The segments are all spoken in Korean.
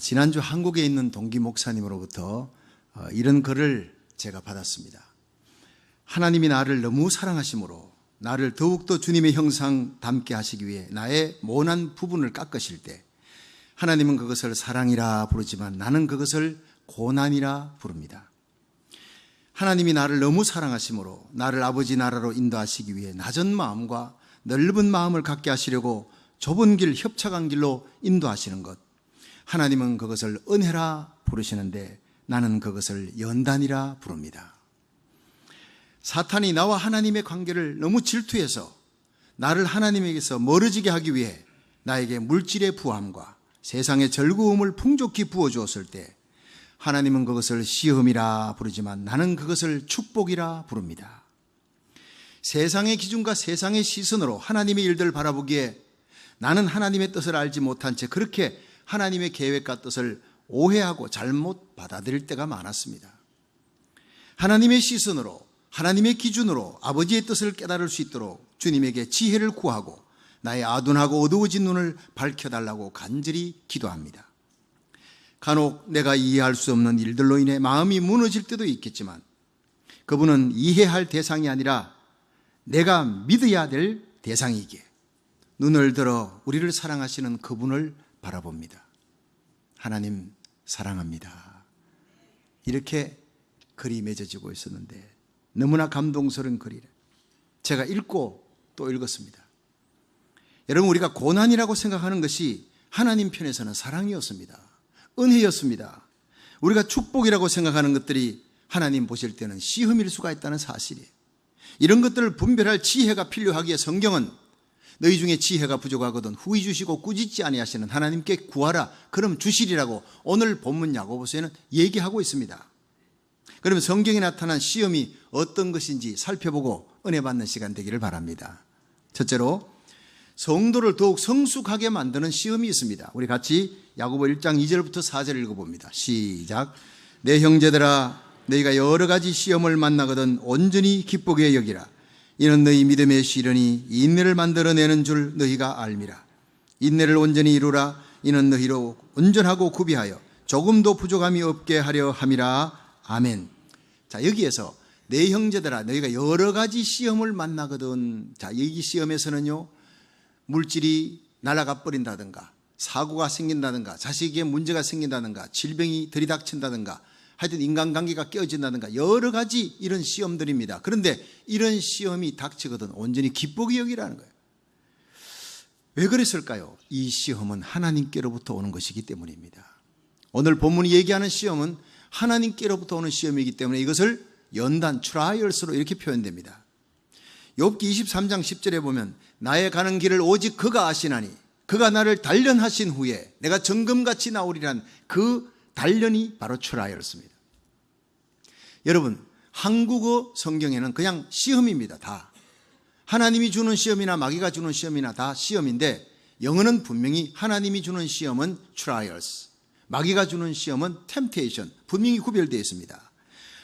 지난주 한국에 있는 동기 목사님으로부터 이런 글을 제가 받았습니다. 하나님이 나를 너무 사랑하심으로 나를 더욱더 주님의 형상 닮게 하시기 위해 나의 모난 부분을 깎으실 때 하나님은 그것을 사랑이라 부르지만 나는 그것을 고난이라 부릅니다. 하나님이 나를 너무 사랑하심으로 나를 아버지 나라로 인도하시기 위해 낮은 마음과 넓은 마음을 갖게 하시려고 좁은 길, 협착한 길로 인도하시는 것, 하나님은 그것을 은혜라 부르시는데 나는 그것을 연단이라 부릅니다. 사탄이 나와 하나님의 관계를 너무 질투해서 나를 하나님에게서 멀어지게 하기 위해 나에게 물질의 부함과 세상의 즐거움을 풍족히 부어주었을 때 하나님은 그것을 시험이라 부르지만 나는 그것을 축복이라 부릅니다. 세상의 기준과 세상의 시선으로 하나님의 일들을 바라보기에 나는 하나님의 뜻을 알지 못한 채 그렇게 하나님의 계획과 뜻을 오해하고 잘못 받아들일 때가 많았습니다. 하나님의 시선으로, 하나님의 기준으로 아버지의 뜻을 깨달을 수 있도록 주님에게 지혜를 구하고 나의 아둔하고 어두워진 눈을 밝혀달라고 간절히 기도합니다. 간혹 내가 이해할 수 없는 일들로 인해 마음이 무너질 때도 있겠지만 그분은 이해할 대상이 아니라 내가 믿어야 될 대상이기에 눈을 들어 우리를 사랑하시는 그분을 바라봅니다. 하나님 사랑합니다. 이렇게 글이 맺어지고 있었는데 너무나 감동스러운 글이래. 제가 읽고 또 읽었습니다. 여러분, 우리가 고난이라고 생각하는 것이 하나님 편에서는 사랑이었습니다. 은혜였습니다. 우리가 축복이라고 생각하는 것들이 하나님 보실 때는 시험일 수가 있다는 사실이에요. 이런 것들을 분별할 지혜가 필요하기에 성경은 너희 중에 지혜가 부족하거든 후히 주시고 꾸짖지 아니하시는 하나님께 구하라 그럼 주시리라고 오늘 본문 야고보서에는 얘기하고 있습니다. 그러면 성경에 나타난 시험이 어떤 것인지 살펴보고 은혜 받는 시간 되기를 바랍니다. 첫째로 성도를 더욱 성숙하게 만드는 시험이 있습니다. 우리 같이 야고보 1장 2절부터 4절 읽어봅니다. 시작. 내 형제들아 너희가 여러 가지 시험을 만나거든 온전히 기쁘게 여기라. 이는 너희 믿음의 시련이 인내를 만들어내는 줄 너희가 알미라. 인내를 온전히 이루라. 이는 너희로 온전하고 구비하여 조금도 부족함이 없게 하려 함이라. 아멘. 자, 여기에서 내 형제들아 너희가 여러 가지 시험을 만나거든. 자, 이 시험에서는요 물질이 날아가 버린다든가 사고가 생긴다든가 자식에게 문제가 생긴다든가 질병이 들이닥친다든가 하여튼 인간관계가 깨어진다든가 여러 가지 이런 시험들입니다. 그런데 이런 시험이 닥치거든 온전히 기쁘게 여기라는 거예요. 왜 그랬을까요? 이 시험은 하나님께로부터 오는 것이기 때문입니다. 오늘 본문이 얘기하는 시험은 하나님께로부터 오는 시험이기 때문에 이것을 연단, 트라이얼스로 이렇게 표현됩니다. 욥기 23장 10절에 보면 나의 가는 길을 오직 그가 아시나니 그가 나를 단련하신 후에 내가 정금같이 나오리란 그 단련이 바로 트라이얼스입니다. 여러분, 한국어 성경에는 그냥 시험입니다. 다. 하나님이 주는 시험이나 마귀가 주는 시험이나 다 시험인데 영어는 분명히 하나님이 주는 시험은 trials, 마귀가 주는 시험은 temptation, 분명히 구별되어 있습니다.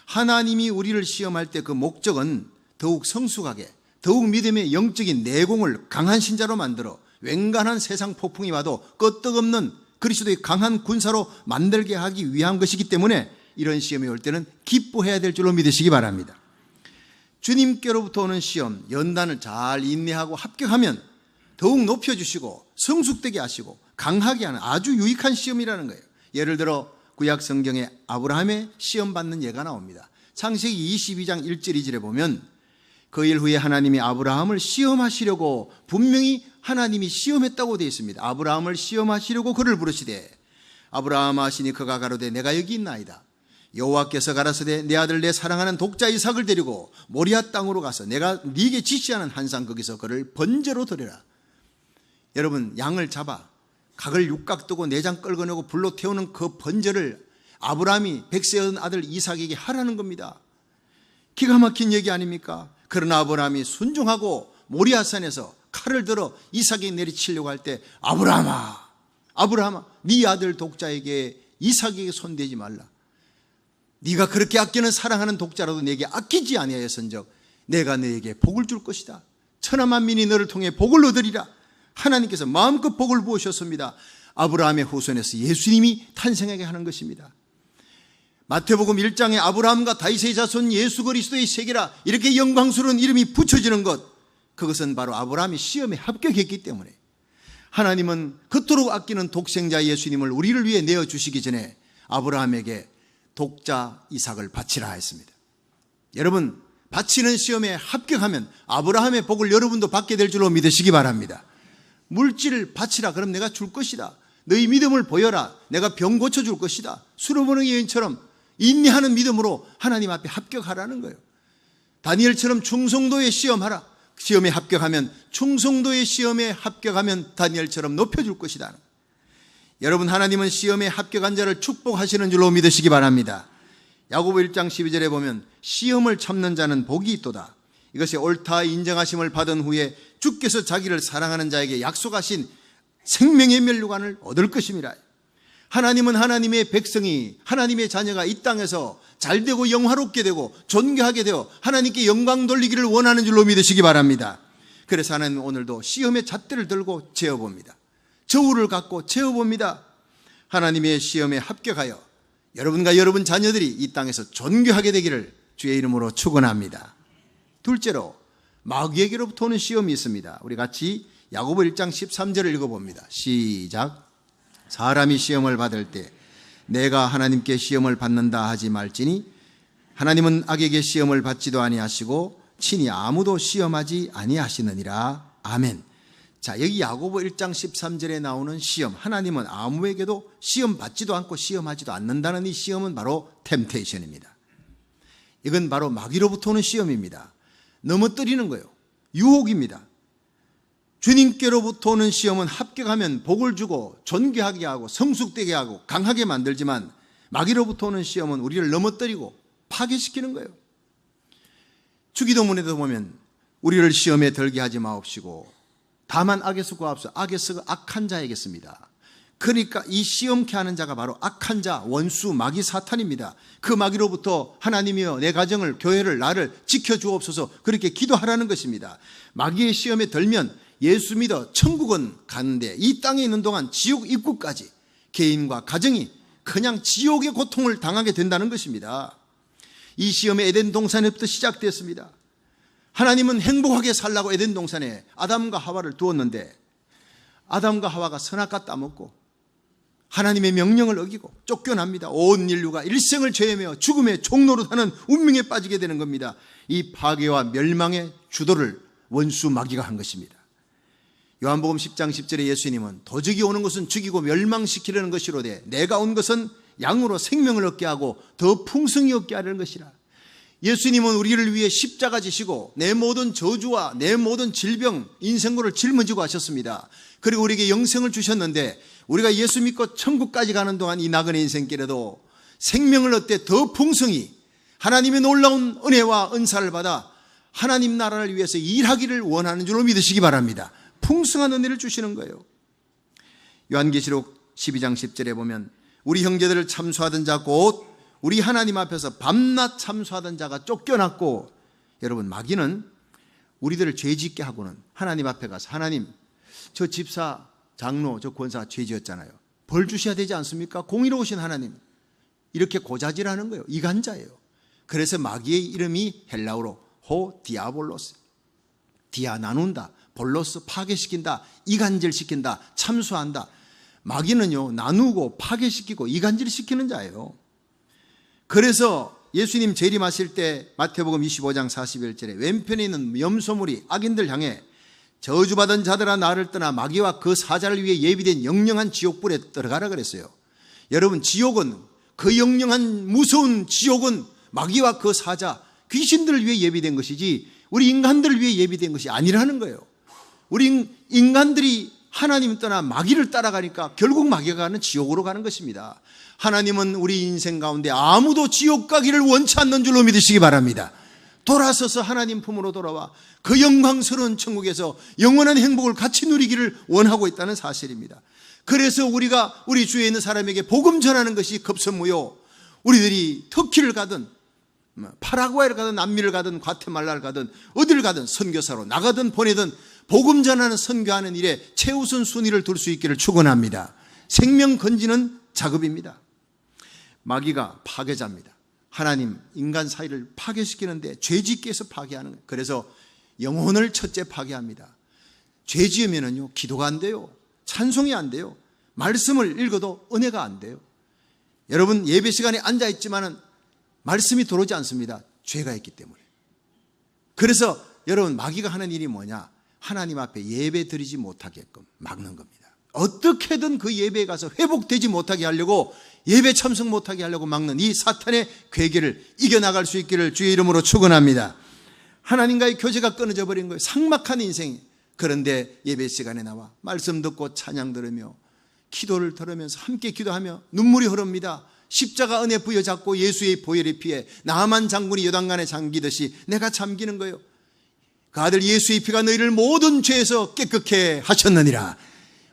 하나님이 우리를 시험할 때 그 목적은 더욱 성숙하게, 더욱 믿음의 영적인 내공을 강한 신자로 만들어 웬간한 세상 폭풍이 와도 끄떡없는 그리스도의 강한 군사로 만들게 하기 위한 것이기 때문에 이런 시험이 올 때는 기뻐해야 될 줄로 믿으시기 바랍니다. 주님께로부터 오는 시험, 연단을 잘 인내하고 합격하면 더욱 높여주시고 성숙되게 하시고 강하게 하는 아주 유익한 시험이라는 거예요. 예를 들어 구약 성경에 아브라함의 시험 받는 예가 나옵니다. 창세기 22장 1절 2절에 보면 그 일 후에 하나님이 아브라함을 시험하시려고 분명히 하나님이 시험했다고 되어 있습니다. 아브라함을 시험하시려고 그를 부르시되 아브라함 하시니 그가 가로되 내가 여기 있나이다. 여호와께서 가라사대 내 아들 내 사랑하는 독자 이삭을 데리고 모리아 땅으로 가서 내가 네게 지시하는 한산 거기서 그를 번제로 드려라. 여러분, 양을 잡아 각을 육각 뜨고 내장 끌어내고 불로 태우는 그 번제를 아브라함이 백세의 아들 이삭에게 하라는 겁니다. 기가 막힌 얘기 아닙니까? 그러나 아브라함이 순종하고 모리아산에서 칼을 들어 이삭에게 내리치려고 할 때 아브라함아, 아브라함아, 네 아들 독자에게 이삭에게 손대지 말라. 네가 그렇게 아끼는 사랑하는 독자라도 내게 아끼지 아니하였은즉 내가 너에게 복을 줄 것이다. 천하 만민이 너를 통해 복을 얻으리라. 하나님께서 마음껏 복을 부으셨습니다. 아브라함의 후손에서 예수님이 탄생하게 하는 것입니다. 마태복음 1장에 아브라함과 다윗의 자손 예수 그리스도의 세계라 이렇게 영광스러운 이름이 붙여지는 것, 그것은 바로 아브라함이 시험에 합격했기 때문에 하나님은 그토록 아끼는 독생자 예수님을 우리를 위해 내어주시기 전에 아브라함에게 독자 이삭을 바치라 했습니다. 여러분, 바치는 시험에 합격하면 아브라함의 복을 여러분도 받게 될 줄로 믿으시기 바랍니다. 물질을 바치라, 그럼 내가 줄 것이다. 너희 믿음을 보여라, 내가 병 고쳐줄 것이다. 수르보는 여인처럼 인내하는 믿음으로 하나님 앞에 합격하라는 거예요. 다니엘처럼 충성도에 시험하라. 시험에 합격하면, 충성도의 시험에 합격하면 다니엘처럼 높여줄 것이다. 여러분, 하나님은 시험에 합격한 자를 축복하시는 줄로 믿으시기 바랍니다. 야고보 1장 12절에 보면 시험을 참는 자는 복이 있도다. 이것이 옳다 인정하심을 받은 후에 주께서 자기를 사랑하는 자에게 약속하신 생명의 면류관을 얻을 것임이라. 하나님은 하나님의 백성이, 하나님의 자녀가 이 땅에서 잘되고 영화롭게 되고 존귀하게 되어 하나님께 영광 돌리기를 원하는 줄로 믿으시기 바랍니다. 그래서 하나님은 오늘도 시험의 잣대를 들고 재어봅니다. 저울을 갖고 재어봅니다. 하나님의 시험에 합격하여 여러분과 여러분 자녀들이 이 땅에서 존귀하게 되기를 주의 이름으로 축원합니다. 둘째로, 마귀에게로부터 오는 시험이 있습니다. 우리 같이 야고보 1장 13절을 읽어봅니다. 시작. 사람이 시험을 받을 때 내가 하나님께 시험을 받는다 하지 말지니 하나님은 악에게 시험을 받지도 아니하시고 친히 아무도 시험하지 아니하시느니라. 아멘. 자, 여기 야고보 1장 13절에 나오는 시험, 하나님은 아무에게도 시험 받지도 않고 시험하지도 않는다는 이 시험은 바로 템테이션입니다. 이건 바로 마귀로부터 오는 시험입니다. 넘어뜨리는 거예요. 유혹입니다. 주님께로부터 오는 시험은 합격하면 복을 주고 존귀하게 하고 성숙되게 하고 강하게 만들지만, 마귀로부터 오는 시험은 우리를 넘어뜨리고 파괴시키는 거예요. 주기도문에도 보면 우리를 시험에 들게 하지 마옵시고 다만 악에서 구하옵소서. 악에서 악한 자에겠습니다. 그러니까 이 시험케 하는 자가 바로 악한 자, 원수, 마귀 사탄입니다. 그 마귀로부터 하나님이여 내 가정을, 교회를, 나를 지켜주옵소서, 그렇게 기도하라는 것입니다. 마귀의 시험에 들면 예수 믿어 천국은 가는데 이 땅에 있는 동안 지옥 입구까지 개인과 가정이 그냥 지옥의 고통을 당하게 된다는 것입니다. 이 시험의 에덴 동산에부터 시작됐습니다. 하나님은 행복하게 살라고 에덴 동산에 아담과 하와를 두었는데 아담과 하와가 선악과 따먹고 하나님의 명령을 어기고 쫓겨납니다. 온 인류가 일생을 죄에 매어 죽음의 종로로 사는 운명에 빠지게 되는 겁니다. 이 파괴와 멸망의 주도를 원수 마귀가 한 것입니다. 요한복음 10장 10절에 예수님은 도적이 오는 것은 죽이고 멸망시키려는 것이로되 내가 온 것은 양으로 생명을 얻게 하고 더 풍성히 얻게 하려는 것이라. 예수님은 우리를 위해 십자가 지시고 내 모든 저주와 내 모든 질병, 인생고를 짊어지고 하셨습니다. 그리고 우리에게 영생을 주셨는데 우리가 예수 믿고 천국까지 가는 동안 이 나그네 인생길에도 생명을 얻되 더 풍성히 하나님의 놀라운 은혜와 은사를 받아 하나님 나라를 위해서 일하기를 원하는 줄로 믿으시기 바랍니다. 풍성한 은혜를 주시는 거예요. 요한계시록 12장 10절에 보면 우리 형제들을 참수하던 자 곧 우리 하나님 앞에서 밤낮 참수하던 자가 쫓겨났고, 여러분 마귀는 우리들을 죄짓게 하고는 하나님 앞에 가서 하나님 저 집사, 장로, 저 권사 죄 지었잖아요. 벌 주셔야 되지 않습니까? 공의로우신 하나님. 이렇게 고자질하는 거예요. 이간자예요. 그래서 마귀의 이름이 헬라어로 호 디아볼로스. 디아 나눈다, 볼로스 파괴시킨다, 이간질시킨다, 참수한다. 마귀는요 나누고 파괴시키고 이간질시키는 자예요. 그래서 예수님 재림하실 때 마태복음 25장 41절에 왼편에 있는 염소물이 악인들 향해 저주받은 자들아 나를 떠나 마귀와 그 사자를 위해 예비된 영영한 지옥불에 들어가라 그랬어요. 여러분, 지옥은, 그 영영한 무서운 지옥은 마귀와 그 사자, 귀신들을 위해 예비된 것이지 우리 인간들을 위해 예비된 것이 아니라는 거예요. 우리 인간들이 하나님 떠나 마귀를 따라가니까 결국 마귀가 가는 지옥으로 가는 것입니다. 하나님은 우리 인생 가운데 아무도 지옥 가기를 원치 않는 줄로 믿으시기 바랍니다. 돌아서서 하나님 품으로 돌아와 그 영광스러운 천국에서 영원한 행복을 같이 누리기를 원하고 있다는 사실입니다. 그래서 우리가 우리 주위에 있는 사람에게 복음 전하는 것이 급선무요. 우리들이 터키를 가든 파라과이를 가든 남미를 가든 과테말라를 가든 어디를 가든 선교사로 나가든 보내든 복음 전하는 선교하는 일에 최우선 순위를 둘 수 있기를 축원합니다. 생명 건지는 작업입니다. 마귀가 파괴자입니다. 하나님, 인간 사이를 파괴시키는데 죄짓기 위해서 파괴하는 거예요. 그래서 영혼을 첫째 파괴합니다. 죄 지으면은요, 기도가 안 돼요. 찬송이 안 돼요. 말씀을 읽어도 은혜가 안 돼요. 여러분, 예배 시간에 앉아있지만은 말씀이 들어오지 않습니다. 죄가 있기 때문에. 그래서 여러분, 마귀가 하는 일이 뭐냐? 하나님 앞에 예배 드리지 못하게끔 막는 겁니다. 어떻게든 그 예배에 가서 회복되지 못하게 하려고, 예배 참석 못하게 하려고 막는 이 사탄의 괴계를 이겨나갈 수 있기를 주의 이름으로 축원합니다. 하나님과의 교제가 끊어져 버린 거예요. 삭막한 인생이. 그런데 예배 시간에 나와 말씀 듣고 찬양 들으며 기도를 들으면서 함께 기도하며 눈물이 흐릅니다. 십자가 은혜 부여잡고 예수의 보혈에 피해 나만 장군이 요단강에 잠기듯이 내가 잠기는 거예요. 그 아들 예수의 피가 너희를 모든 죄에서 깨끗게 하셨느니라.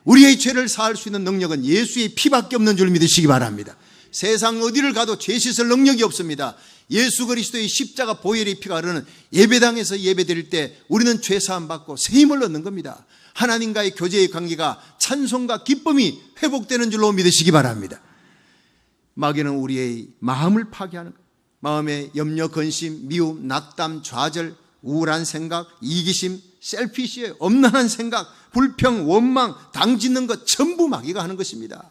우리의 죄를 사할 수 있는 능력은 예수의 피밖에 없는 줄 믿으시기 바랍니다. 세상 어디를 가도 죄 씻을 능력이 없습니다. 예수 그리스도의 십자가 보혈의 피가 흐르는 예배당에서 예배드릴 때 우리는 죄사함 받고 새 힘을 얻는 겁니다. 하나님과의 교제의 관계가 찬송과 기쁨이 회복되는 줄로 믿으시기 바랍니다. 마귀는 우리의 마음을 파괴하는 거예요. 마음의 염려, 근심, 미움, 낙담, 좌절, 우울한 생각, 이기심, 셀피시에 엄난한 생각, 불평, 원망, 당짓는 것 전부 마귀가 하는 것입니다.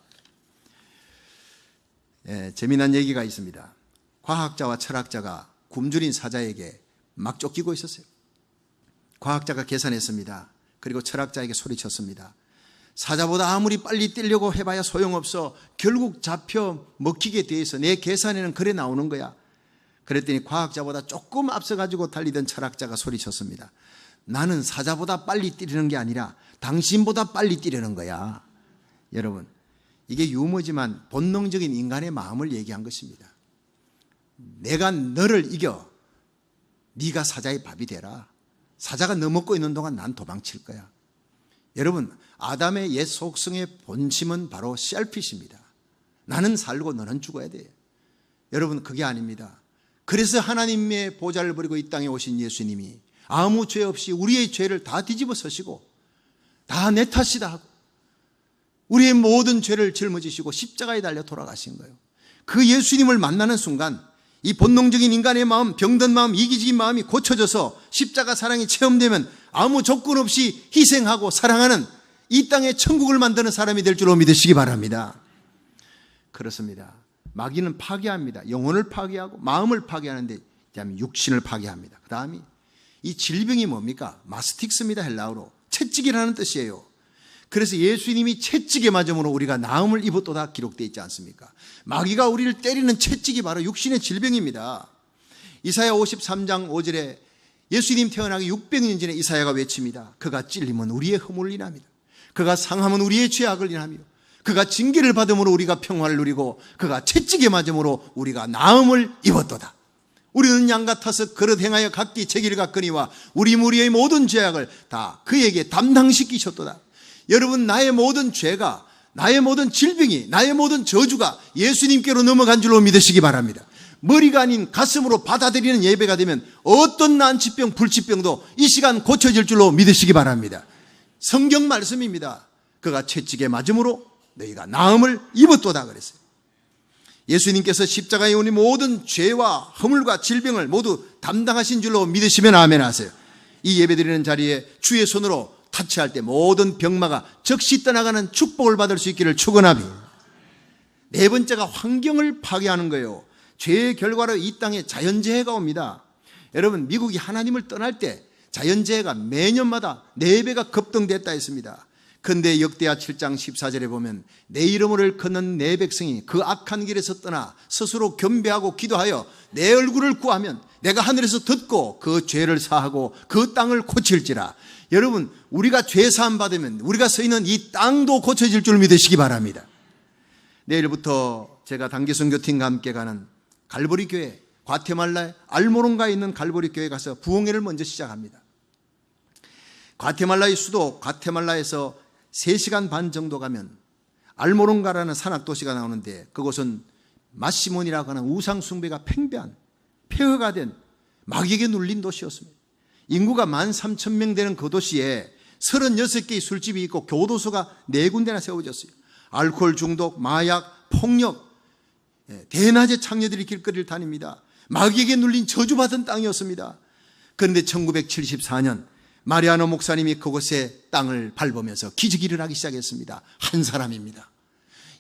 재미난 얘기가 있습니다. 과학자와 철학자가 굶주린 사자에게 막 쫓기고 있었어요. 과학자가 계산했습니다. 그리고 철학자에게 소리쳤습니다. 사자보다 아무리 빨리 뛰려고 해봐야 소용없어. 결국 잡혀 먹히게 돼 있어. 내 계산에는 그래 나오는 거야. 그랬더니 과학자보다 조금 앞서가지고 달리던 철학자가 소리쳤습니다. 나는 사자보다 빨리 뛰려는 게 아니라 당신보다 빨리 뛰려는 거야. 여러분, 이게 유머지만 본능적인 인간의 마음을 얘기한 것입니다. 내가 너를 이겨. 네가 사자의 밥이 되라. 사자가 너 먹고 있는 동안 난 도망칠 거야. 여러분, 아담의 옛 속성의 본심은 바로 셀피시입니다. 나는 살고 너는 죽어야 돼. 여러분, 그게 아닙니다. 그래서 하나님의 보좌를 버리고 이 땅에 오신 예수님이 아무 죄 없이 우리의 죄를 다 뒤집어 서시고 다 내 탓이다 하고 우리의 모든 죄를 짊어지시고 십자가에 달려 돌아가신 거예요. 그 예수님을 만나는 순간 이 본능적인 인간의 마음, 병든 마음, 이기적인 마음이 고쳐져서 십자가 사랑이 체험되면 아무 조건 없이 희생하고 사랑하는 이 땅에 천국을 만드는 사람이 될 줄로 믿으시기 바랍니다. 그렇습니다. 마귀는 파괴합니다. 영혼을 파괴하고 마음을 파괴하는데 그다음에 육신을 파괴합니다. 그 다음에 이 질병이 뭡니까? 마스틱스입니다. 헬라어로 채찍이라는 뜻이에요. 그래서 예수님이 채찍에 맞음으로 우리가 나음을 입었도다 기록되어 있지 않습니까? 마귀가 우리를 때리는 채찍이 바로 육신의 질병입니다. 이사야 53장 5절에 예수님 태어나기 600년 전에 이사야가 외칩니다. 그가 찔림은 우리의 허물을 인합니다. 그가 상함은 우리의 죄악을 인하며 그가 징계를 받음으로 우리가 평화를 누리고 그가 채찍에 맞음으로 우리가 나음을 입었도다. 우리는 양 같아서 그릇 행하여 각기 제기를 갔거니와 우리 무리의 모든 죄악을 다 그에게 담당시키셨도다. 여러분, 나의 모든 죄가, 나의 모든 질병이, 나의 모든 저주가 예수님께로 넘어간 줄로 믿으시기 바랍니다. 머리가 아닌 가슴으로 받아들이는 예배가 되면 어떤 난치병, 불치병도 이 시간 고쳐질 줄로 믿으시기 바랍니다. 성경 말씀입니다. 그가 채찍에 맞음으로 너희가 나음을 입었도다 그랬어요. 예수님께서 십자가에 오니 모든 죄와 허물과 질병을 모두 담당하신 줄로 믿으시면 아멘 하세요. 이 예배드리는 자리에 주의 손으로 타치할 때 모든 병마가 즉시 떠나가는 축복을 받을 수 있기를 축원합니다. 네 번째가 환경을 파괴하는 거예요. 죄의 결과로 이 땅에 자연재해가 옵니다. 여러분, 미국이 하나님을 떠날 때 자연재해가 매년마다 4배가 급등됐다 했습니다. 근데 역대하 7장 14절에 보면 내 이름을 일컫는 내 백성이 그 악한 길에서 떠나 스스로 겸비하고 기도하여 내 얼굴을 구하면 내가 하늘에서 듣고 그 죄를 사하고 그 땅을 고칠지라. 여러분, 우리가 죄 사함 받으면 우리가 서 있는 이 땅도 고쳐질 줄 믿으시기 바랍니다. 내일부터 제가 단기 선교팀과 함께 가는 갈보리 교회, 과테말라의 알모론가에 있는 갈보리 교회 가서 부흥회를 먼저 시작합니다. 과테말라의 수도 과테말라에서 3시간 반 정도 가면 알모론가라는 산악도시가 나오는데 그곳은 마시몬이라고 하는 우상 숭배가 팽배한 폐허가 된 마귀에게 눌린 도시였습니다. 인구가 13,000명 되는 그 도시에 36개의 술집이 있고 교도소가 4군데나 세워졌어요. 알코올 중독, 마약, 폭력, 대낮에 창녀들이 길거리를 다닙니다. 마귀에게 눌린 저주받은 땅이었습니다. 그런데 1974년 마리아노 목사님이 그곳에 땅을 밟으면서 기적이 일어나기 시작했습니다. 한 사람입니다.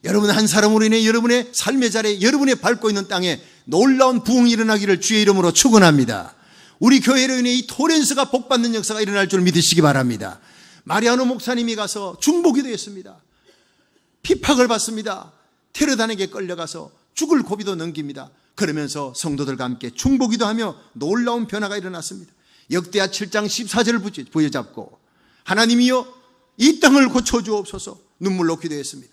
여러분, 한 사람으로 인해 여러분의 삶의 자리에, 여러분의 밟고 있는 땅에 놀라운 부흥이 일어나기를 주의 이름으로 축원합니다. 우리 교회로 인해 이 토렌스가 복받는 역사가 일어날 줄 믿으시기 바랍니다. 마리아노 목사님이 가서 중보기도 했습니다. 핍박을 받습니다. 테러단에게 끌려가서 죽을 고비도 넘깁니다. 그러면서 성도들과 함께 중보기도 하며 놀라운 변화가 일어났습니다. 역대하 7장 14절을 부여잡고 하나님이여 이 땅을 고쳐주옵소서 눈물로 기도했습니다.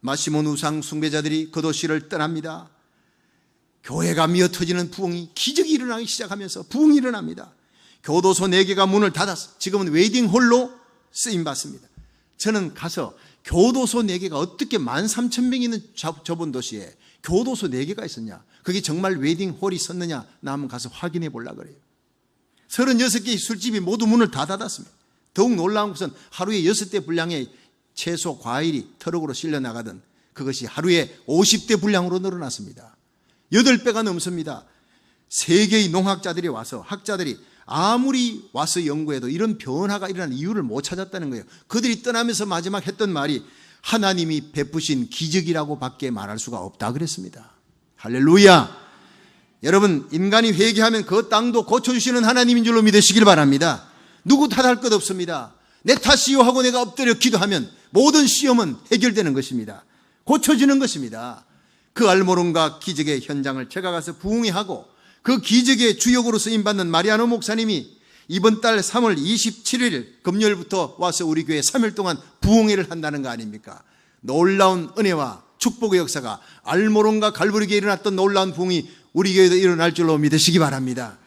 마시몬 우상 숭배자들이 그 도시를 떠납니다. 교회가 미어터지는 부흥이, 기적이 일어나기 시작하면서 부흥이 일어납니다. 교도소 4개가 문을 닫아서 지금은 웨딩홀로 쓰임받습니다. 저는 가서 교도소 4개가 어떻게 13,000명이 있는 좁은 도시에 교도소 4개가 있었냐, 그게 정말 웨딩홀이 있었느냐, 나 한번 가서 확인해 보려고 그래요. 36개의 술집이 모두 문을 다 닫았습니다. 더욱 놀라운 것은 하루에 6대 분량의 채소, 과일이 트럭으로 실려 나가던 그것이 하루에 50대 분량으로 늘어났습니다. 8배가 넘습니다. 세계의 농학자들이 와서, 학자들이 아무리 와서 연구해도 이런 변화가 일어나는 이유를 못 찾았다는 거예요. 그들이 떠나면서 마지막 했던 말이 하나님이 베푸신 기적이라고 밖에 말할 수가 없다 그랬습니다. 할렐루야. 여러분, 인간이 회개하면 그 땅도 고쳐주시는 하나님인 줄로 믿으시길 바랍니다. 누구 탓할 것 없습니다. 내 탓이요 하고 내가 엎드려 기도하면 모든 시험은 해결되는 것입니다. 고쳐지는 것입니다. 그 알모론과 기적의 현장을 제가 가서 부흥회 하고 그 기적의 주역으로 쓰임받는 마리아노 목사님이 이번 달 3월 27일 금요일부터 와서 우리 교회에 3일 동안 부흥회를 한다는 거 아닙니까? 놀라운 은혜와 축복의 역사가 알모론과 갈보리교에 일어났던 놀라운 부흥이 우리 교회에도 일어날 줄로 믿으시기 바랍니다.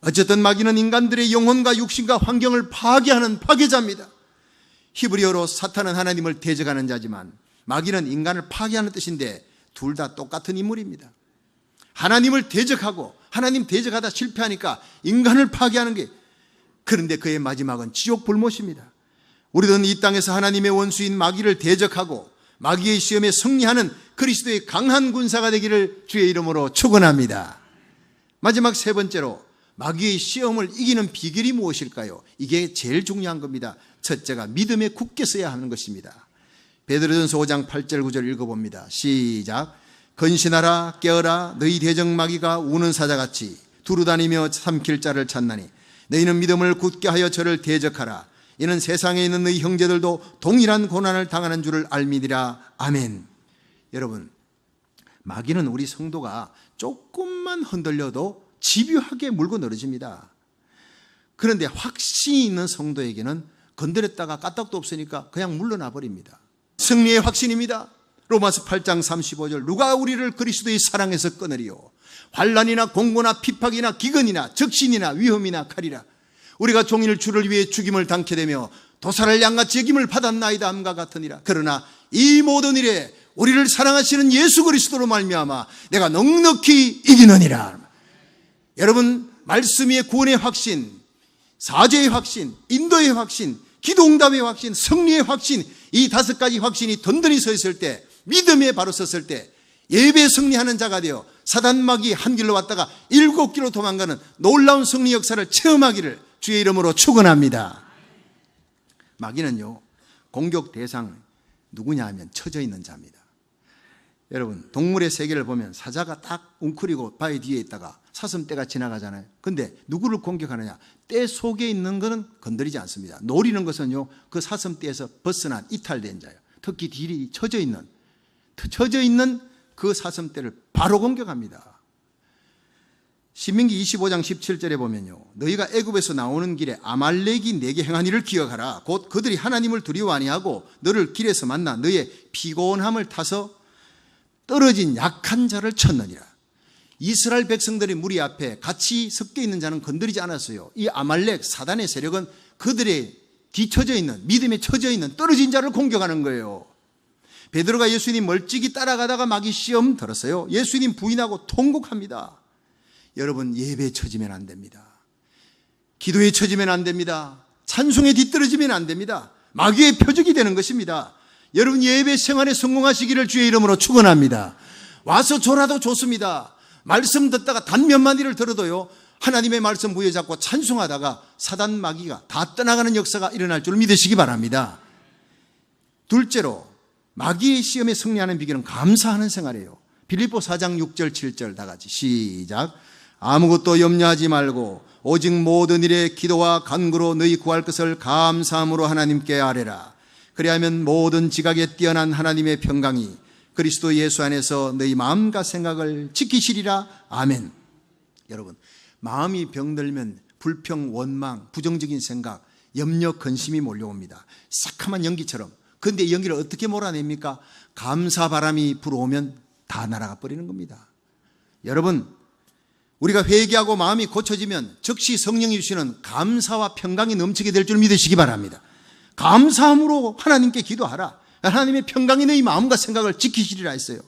어쨌든 마귀는 인간들의 영혼과 육신과 환경을 파괴하는 파괴자입니다. 히브리어로 사탄은 하나님을 대적하는 자지만 마귀는 인간을 파괴하는 뜻인데 둘 다 똑같은 인물입니다. 하나님을 대적하고 하나님 대적하다 실패하니까 인간을 파괴하는 게, 그런데 그의 마지막은 지옥 불못입니다. 우리는 이 땅에서 하나님의 원수인 마귀를 대적하고 마귀의 시험에 승리하는 그리스도의 강한 군사가 되기를 주의 이름으로 축원합니다. 마지막 3번째로 마귀의 시험을 이기는 비결이 무엇일까요? 이게 제일 중요한 겁니다. 첫째가 믿음에 굳게 서야 하는 것입니다. 베드로전서 5장 8절 9절 읽어봅니다. 시작. 건신하라, 깨어라, 너희 대적 마귀가 우는 사자같이 두루다니며 삼킬 자를 찾나니 너희는 믿음을 굳게 하여 저를 대적하라. 이는 세상에 있는 너희 형제들도 동일한 고난을 당하는 줄을 알미니라. 아멘. 여러분, 마귀는 우리 성도가 조금만 흔들려도 집요하게 물고 늘어집니다. 그런데 확신이 있는 성도에게는 건드렸다가 까딱도 없으니까 그냥 물러나 버립니다. 승리의 확신입니다. 로마서 8장 35절 누가 우리를 그리스도의 사랑에서 끊으리요? 환난이나 공고나 핍박이나 기근이나 적신이나 위험이나 칼이라. 우리가 종일 주를 위해 죽임을 당케 되며 도살을 양같이 여김을 받았나이다 함과 같으니라. 그러나 이 모든 일에 우리를 사랑하시는 예수 그리스도로 말미암아 내가 넉넉히 이기느니라. 여러분, 말씀 위에 구원의 확신, 사죄의 확신, 인도의 확신, 기도응답의 확신, 승리의 확신, 이 5가지 확신이 든든히 서 있을 때, 믿음에 바로 섰을 때 예배 승리하는 자가 되어 사단마귀 한 길로 왔다가 7길로 도망가는 놀라운 승리 역사를 체험하기를 주의 이름으로 축원합니다. 마귀는요, 공격 대상 누구냐 하면 처져 있는 자입니다. 여러분, 동물의 세계를 보면 사자가 딱 웅크리고 바위 뒤에 있다가 사슴떼가 지나가잖아요. 근데 누구를 공격하느냐? 떼 속에 있는 것은 건드리지 않습니다. 노리는 것은요, 그 사슴떼에서 벗어난 이탈된 자예요. 특히 뒤에 처져 있는 그 사슴떼를 바로 공격합니다. 신명기 25장 17절에 보면요, 너희가 애굽에서 나오는 길에 아말렉이 내게 행한 일을 기억하라. 곧 그들이 하나님을 두려워 아니하고 너를 길에서 만나 너의 피곤함을 타서 떨어진 약한 자를 쳤느니라. 이스라엘 백성들이 무리 앞에 같이 섞여 있는 자는 건드리지 않았어요. 이 아말렉 사단의 세력은 그들의 뒤처져 있는, 믿음에 처져 있는 떨어진 자를 공격하는 거예요. 베드로가 예수님 멀찍이 따라가다가 마귀 시험 들었어요. 예수님 부인하고 통곡합니다. 여러분, 예배에 처지면 안 됩니다. 기도에 처지면 안 됩니다. 찬송에 뒤떨어지면 안 됩니다. 마귀의 표적이 되는 것입니다. 여러분 예배 생활에 성공하시기를 주의 이름으로 축원합니다. 와서 졸아도 좋습니다. 말씀 듣다가 단몇마디를 들어도요, 하나님의 말씀 부여잡고 찬송하다가 사단 마귀가 다 떠나가는 역사가 일어날 줄 믿으시기 바랍니다. 둘째로 마귀의 시험에 승리하는 비결은 감사하는 생활이에요. 빌립보 4장 6절 7절 다 같이 시작. 아무것도 염려하지 말고 오직 모든 일에 기도와 간구로 너희 구할 것을 감사함으로 하나님께 아뢰라. 그리하면 모든 지각에 뛰어난 하나님의 평강이 그리스도 예수 안에서 너희 마음과 생각을 지키시리라. 아멘. 여러분, 마음이 병들면 불평, 원망, 부정적인 생각, 염려, 근심이 몰려옵니다. 새카만 연기처럼. 그런데 이 연기를 어떻게 몰아냅니까? 감사 바람이 불어오면 다 날아가 버리는 겁니다. 여러분, 우리가 회개하고 마음이 고쳐지면 즉시 성령이 주시는 감사와 평강이 넘치게 될 줄 믿으시기 바랍니다. 감사함으로 하나님께 기도하라. 하나님의 평강이 너희 마음과 생각을 지키시리라 했어요.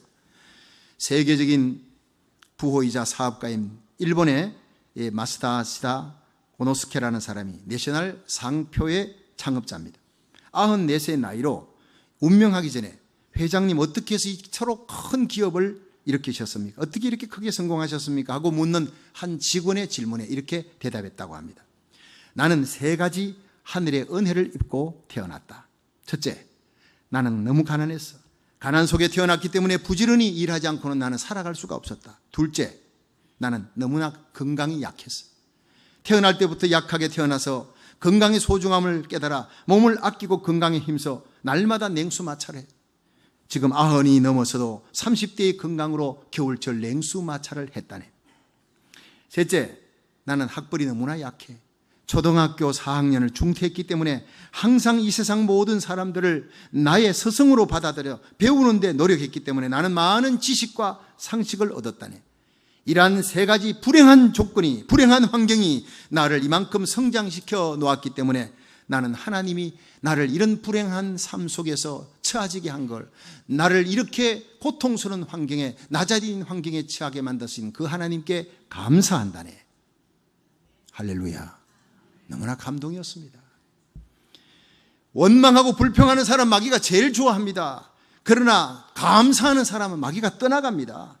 세계적인 부호이자 사업가인 일본의 마스다시다 오노스케라는 사람이 내셔널 상표의 창업자입니다. 94세의 나이로 운명하기 전에 회장님 어떻게 해서 이처럼 큰 기업을 일으키셨습니까? 어떻게 이렇게 크게 성공하셨습니까? 하고 묻는 한 직원의 질문에 이렇게 대답했다고 합니다. 나는 3가지 하늘의 은혜를 입고 태어났다. 첫째, 나는 너무 가난했어. 가난 속에 태어났기 때문에 부지런히 일하지 않고는 나는 살아갈 수가 없었다. 둘째, 나는 너무나 건강이 약했어. 태어날 때부터 약하게 태어나서 건강의 소중함을 깨달아 몸을 아끼고 건강에 힘써 날마다 냉수 마찰을 해. 지금 90이 넘어서도 30대의 건강으로 겨울철 냉수 마찰을 했다네. 셋째, 나는 학벌이 너무나 약해. 초등학교 4학년을 중퇴했기 때문에 항상 이 세상 모든 사람들을 나의 스승으로 받아들여 배우는 데 노력했기 때문에 나는 많은 지식과 상식을 얻었다네. 이러한 3가지 불행한 조건이, 불행한 환경이 나를 이만큼 성장시켜 놓았기 때문에 나는 하나님이 나를 이런 불행한 삶 속에서 처해지게 한 걸, 나를 이렇게 고통스러운 환경에, 나자리인 환경에 처하게 만드신 그 하나님께 감사한다네. 할렐루야. 너무나 감동이었습니다. 원망하고 불평하는 사람 마귀가 제일 좋아합니다. 그러나 감사하는 사람은 마귀가 떠나갑니다.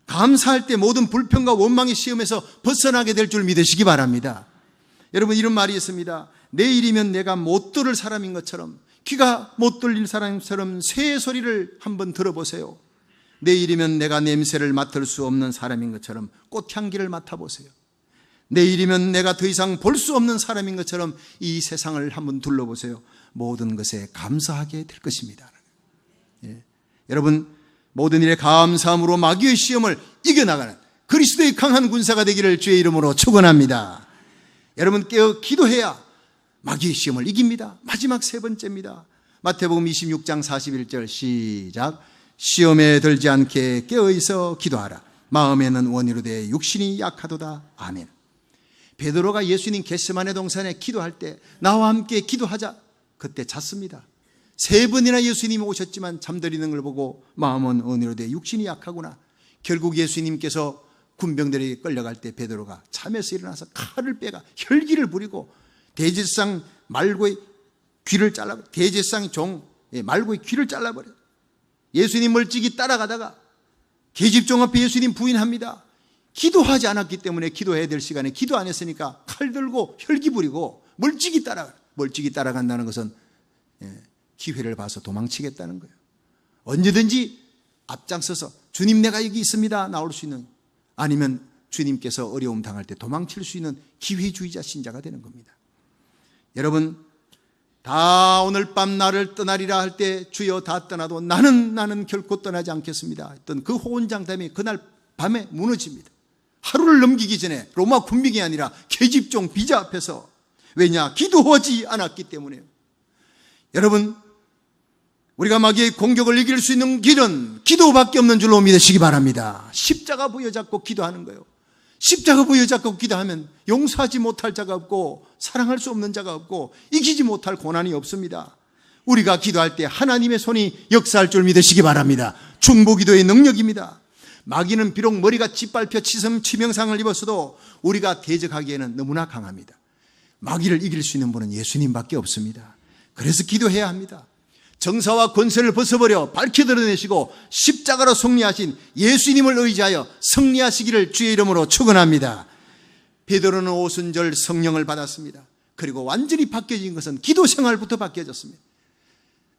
감사할 때 모든 불평과 원망의 시험에서 벗어나게 될 줄 믿으시기 바랍니다. 여러분, 이런 말이 있습니다. 내일이면 내가 못 들을 사람인 것처럼, 귀가 못 들릴 사람처럼 새 소리를 한번 들어보세요. 내일이면 내가 냄새를 맡을 수 없는 사람인 것처럼 꽃향기를 맡아보세요. 내일이면 내가 더 이상 볼 수 없는 사람인 것처럼 이 세상을 한번 둘러보세요. 모든 것에 감사하게 될 것입니다. 예. 여러분, 모든 일에 감사함으로 마귀의 시험을 이겨나가는 그리스도의 강한 군사가 되기를 주의 이름으로 축원합니다. 여러분, 깨어 기도해야 마귀의 시험을 이깁니다. 마지막 3번째입니다. 마태복음 26장 41절 시작. 시험에 들지 않게 깨어 있어 기도하라. 마음에는 원이로되 육신이 약하도다. 아멘. 베드로가 예수님 겟세마네 동산에 기도할 때 나와 함께 기도하자. 그때 잤습니다. 3번이나 예수님이 오셨지만 잠들이는 걸 보고 마음은 원이로되 육신이 약하구나. 결국 예수님께서 군병들에게 끌려갈 때 베드로가 잠에서 일어나서 칼을 빼가 혈기를 부리고 대제사장 말고의 귀를 잘라버려. 대제사장의 종 말고의 귀를 잘라버려. 예수님 멀찍이 따라가다가 계집종 앞에 예수님 부인합니다. 기도하지 않았기 때문에 기도해야 될 시간에 기도 안 했으니까 칼 들고 혈기 부리고 멀찍이 따라가. 멀찍이 따라간다는 것은 기회를 봐서 도망치겠다는 거예요. 언제든지 앞장서서 주님 내가 여기 있습니다 나올 수 있는, 아니면 주님께서 어려움 당할 때 도망칠 수 있는 기회주의자 신자가 되는 겁니다. 여러분, 다 오늘 밤 나를 떠나리라 할 때 주여 다 떠나도 나는 결코 떠나지 않겠습니다 했던 그 호언장담이 그날 밤에 무너집니다. 하루를 넘기기 전에 로마 군병이 아니라 계집종 비자 앞에서, 왜냐? 기도하지 않았기 때문에요. 여러분, 우리가 마귀의 공격을 이길 수 있는 길은 기도밖에 없는 줄로 믿으시기 바랍니다. 십자가 부여잡고 기도하는 거예요. 십자가 부여잡고 기도하면 용서하지 못할 자가 없고 사랑할 수 없는 자가 없고 이기지 못할 고난이 없습니다. 우리가 기도할 때 하나님의 손이 역사할 줄 믿으시기 바랍니다. 중보기도의 능력입니다. 마귀는 비록 머리가 짓밟혀 치명상을 입었어도 우리가 대적하기에는 너무나 강합니다. 마귀를 이길 수 있는 분은 예수님밖에 없습니다. 그래서 기도해야 합니다. 정사와 권세를 벗어버려 밝히 드러내시고 십자가로 승리하신 예수님을 의지하여 승리하시기를 주의 이름으로 축원합니다. 베드로는 오순절 성령을 받았습니다. 그리고 완전히 바뀌어진 것은 기도 생활부터 바뀌어졌습니다.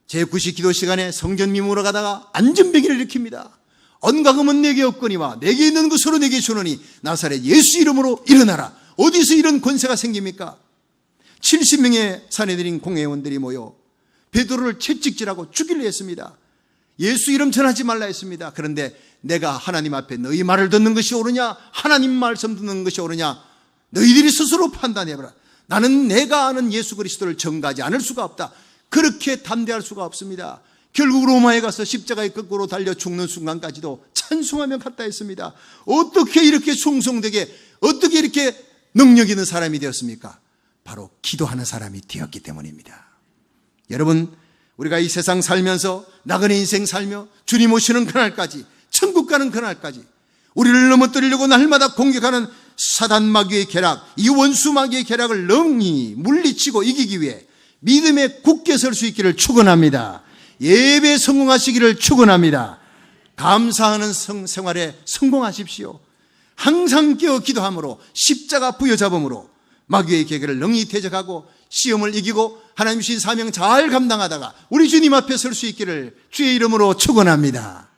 제9시 기도 시간에 성전 미문으로 가다가 안전병기를 일으킵니다. 언가금은 내게 없거니와 내게 있는 것으로 내게 주노니 나사렛 예수 이름으로 일어나라. 어디서 이런 권세가 생깁니까? 70명의 사내들인 공회원들이 모여 베드로를 채찍질하고 죽이려 했습니다. 예수 이름 전하지 말라 했습니다. 그런데 내가 하나님 앞에 너희 말을 듣는 것이 옳으냐, 하나님 말씀 듣는 것이 옳으냐, 너희들이 스스로 판단해봐라. 나는 내가 아는 예수 그리스도를 전가하지 않을 수가 없다. 그렇게 담대할 수가 없습니다. 결국 로마에 가서 십자가에 거꾸로 달려 죽는 순간까지도 찬송하며 갔다 했습니다. 어떻게 이렇게 충성되게, 어떻게 이렇게 능력 있는 사람이 되었습니까? 바로 기도하는 사람이 되었기 때문입니다. 여러분, 우리가 이 세상 살면서 나그네 인생 살며 주님 오시는 그날까지, 천국 가는 그날까지 우리를 넘어뜨리려고 날마다 공격하는 사단 마귀의 계략, 이 원수 마귀의 계략을 능히 물리치고 이기기 위해 믿음에 굳게 설 수 있기를 축원합니다. 예배에 성공하시기를 축원합니다. 감사하는 생활에 성공하십시오. 항상 깨어 기도함으로 십자가 부여잡음으로 마귀의 계략을 능히 대적하고 시험을 이기고 하나님 주신 사명 잘 감당하다가 우리 주님 앞에 설 수 있기를 주의 이름으로 축원합니다.